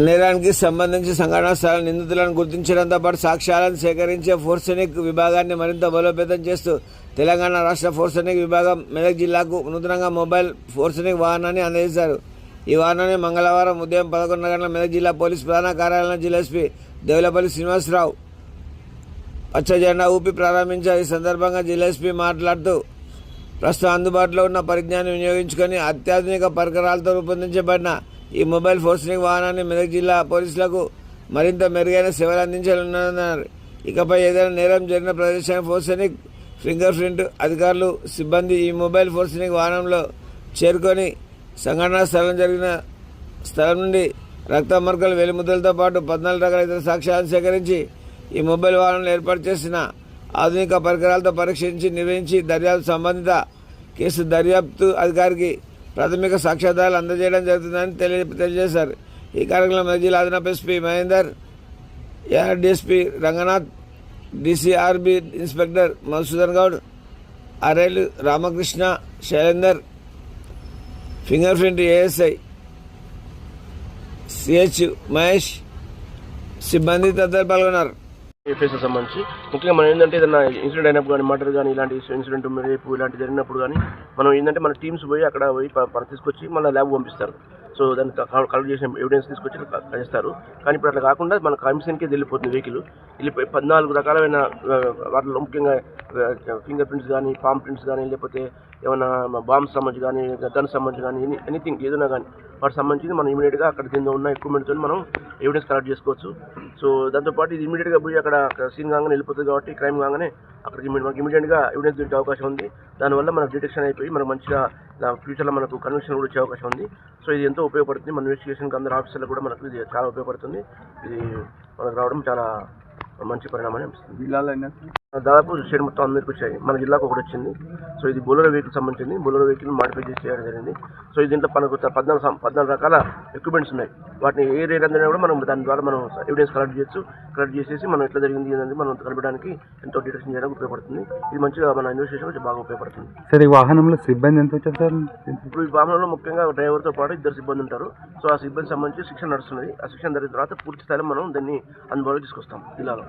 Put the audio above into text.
నేరానికి సంబంధించి సంఘటనా స్థలం నిందితులను గుర్తించడంతో పాటు సాక్ష్యాలను సేకరించే ఫోరెన్సిక్ విభాగాన్ని మరింత బలోపేతం చేస్తూ తెలంగాణ రాష్ట్ర ఫోరెన్సిక్ విభాగం మెదక్ జిల్లాకు నూతనంగా మొబైల్ ఫోరెన్సిక్ వాహనాన్ని అందజేశారు. ఈ వాహనాన్ని మంగళవారం ఉదయం 11 గంటల మెదక్ జిల్లా పోలీస్ ప్రధాన కార్యాలయం జిల్లా ఎస్పీ దేవులపల్లి శ్రీనివాసరావు పచ్చ జెండా ఊపి ప్రారంభించారు. ఈ సందర్భంగా జిల్లా ఎస్పీ మాట్లాడుతూ ప్రస్తుతం అందుబాటులో ఉన్న పరిజ్ఞానం వినియోగించుకొని అత్యాధునిక పరికరాలతో రూపొందించబడిన ఈ మొబైల్ ఫోరెన్సిక్ వాహనాన్ని మెదక్ జిల్లా పోలీసులకు మరింత మెరుగైన సేవలు అందించాలన్నారు. ఇకపై ఏదైనా నేరం జరిగిన ప్రదేశానికి ఫోరెన్సిక్ ఫింగర్ ప్రింట్ అధికారులు సిబ్బంది ఈ మొబైల్ ఫోరెన్సిక్ వాహనంలో చేరుకొని సంఘటనా జరిగిన స్థలం నుండి రక్త మరకలు వెలిముద్రలతో పాటు 14 రకాల ఇతర సాక్ష్యాలను సేకరించి ఈ మొబైల్ వాహనంలో ఏర్పాటు చేసిన ఆధునిక పరికరాలతో పరీక్షించి నిర్వహించి సంబంధిత కేసు దర్యాప్తు అధికారికి ప్రాథమిక సాక్ష్యాధారాలు అందజేయడం జరుగుతుందని తెలియజేశారు. ఈ కార్యక్రమంలో మెదక్ జిల్లా అదనపు SP Mahender, AR DSP Ranganath, DCRB inspector Madhusudan Goud, ఆర్ఐలు Ramakrishna, Shailender, finger print ASI CH Mahesh సిబ్బంది తదితరులు పాల్గొన్నారు. ఫేస్కి సంబంధించి ముఖ్యంగా మనం ఏంటంటే ఏదైనా ఇన్సిడెంట్ అయినప్పుడు కానీ మర్డర్ కానీ ఇలాంటి ఇన్సిడెంట్ రేపు ఇలాంటి జరిగినప్పుడు కానీ మనం ఏంటంటే మన టీమ్స్ పోయి అక్కడ పోయి తీసుకొచ్చి మన ల్యాబ్ పంపిస్తారు. సో దాన్ని కలెక్ట్ చేసిన ఎవిడెన్స్ తీసుకొచ్చి చేస్తారు. కానీ ఇప్పుడు అట్లా కాకుండా మన కమిషన్కి వెళ్ళిపోతుంది వెహికల్. వెళ్ళిపోయి 14 రకాలైన వాటిలో ముఖ్యంగా ఫింగర్ ప్రింట్స్ కానీ, పామ్ ప్రింట్స్ కానీ, లేకపోతే ఏమైనా బాంబ్స్ సంబంధించి కానీ, గన్స్ సంబంధించి కానీ, ఎనీథింగ్ ఏదైనా కానీ వాటికి సంబంధించి మనం ఇమీడియట్గా అక్కడ కింద ఉన్న ఎక్విప్మెంట్తో మనం ఎవిడెన్స్ కలెక్ట్ చేసుకోవచ్చు. సో దాంతోపాటు ఇది ఇమీడియట్గా పోయి అక్కడ సీన్ కాగానే వెళ్ళిపోతుంది కాబట్టి క్రైమ్ కాగానే అక్కడికి మనకి ఇమీడియట్గా ఎవిడెన్స్ దొరికే అవకాశం ఉంది. దానివల్ల మనకు డిటెక్షన్ అయిపోయి మనకు మంచిగా ఫ్యూచర్లో మనకు కన్విక్షన్ కూడా వచ్చే అవకాశం ఉంది. సో ఇది ఎంతో ఉపయోగపడుతుంది. మన ఇన్వెస్టిగేషన్కి అందరూ ఆఫీసర్లకు కూడా మనకు ఇది చాలా ఉపయోగపడుతుంది. ఇది మనకు రావడం చాలా మంచి పరిణామం అనిపిస్తుంది. జిల్లాలో దాదాపు స్టేట్ మొత్తం అందరికి వచ్చాయి. మన జిల్లాకు ఒకటి వచ్చింది. సో ఇది బొలెరో వెహికల్ సంబంధించింది. బొలెరో వెహికల్ మాడిఫై చేసి చేయడం జరిగింది. సో దీంట్లో మనకు 14 రకాల ఎక్విప్మెంట్స్ ఉన్నాయి. వాటిని ఏ రేట్ అందరినీ కూడా మనం దాని ద్వారా మనం ఎవిడెన్స్ కలెక్ట్ చేయొచ్చు. కలెక్ట్ చేసేసి మనం ఎట్లా జరిగింది అనేది మనం కలపడానికి ఎంతో డిటెక్షన్ చేయడానికి ఉపయోగపడుతుంది. ఇది మంచిగా మన ఇన్వెస్టిగేషన్ బాగా ఉపయోగపడుతుంది. సార్ ఈ వాహనంలో సిబ్బంది ఎంత వచ్చారు సార్? ఇప్పుడు ఈ వాహనంలో ముఖ్యంగా డ్రైవర్తో పాటు 2 సిబ్బంది ఉంటారు. సో ఆ సిబ్బంది సంబంధించి శిక్షణ నడుస్తున్నది. ఆ శిక్షణ జరిగిన తర్వాత పూర్తి స్థాయిలో మనం దాన్ని అందుబాటులో తీసుకొస్తాం జిల్లాలో.